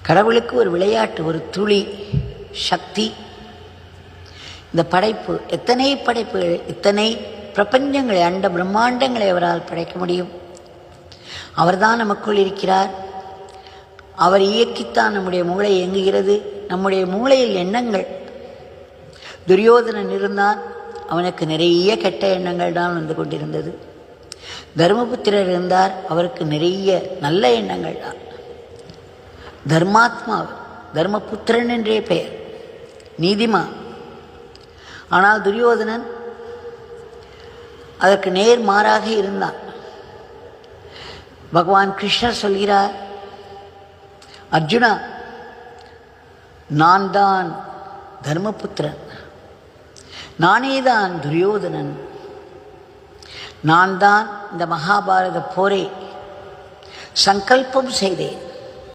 கடவுளுக்கு ஒரு விளையாட்டு, ஒரு துளி சக்தி. இந்த படைப்பு, எத்தனை படைப்புகள், இத்தனை பிரபஞ்சங்களை, அண்ட பிரம்மாண்டங்களை அவரால் படைக்க முடியும். அவர்தான் நமக்குள் இருக்கிறார். அவர் இயக்கித்தான் நம்முடைய மூளை இயங்குகிறது. நம்முடைய மூளையில் எண்ணங்கள். துரியோதனன் இருந்தான், அவனுக்கு நிறைய கெட்ட எண்ணங்கள் தான் வந்து கொண்டிருந்தது. தர்மபுத்திரர் இருந்தார், அவருக்கு நிறைய நல்ல எண்ணங்கள் தான். தர்மாத்மா, தர்மபுத்திரன் என்றே பெயர், நீதிமா. ஆனால் துரியோதனன் அதற்கு நேர்மாறாக இருந்தான். பகவான் கிருஷ்ணர் சொல்கிறார், அர்ஜுனா, நான் தான் தர்மபுத்திரன், நானேதான் துரியோதனன், நான் தான் இந்த மகாபாரத போரை சங்கல்பம் செய்தேன்.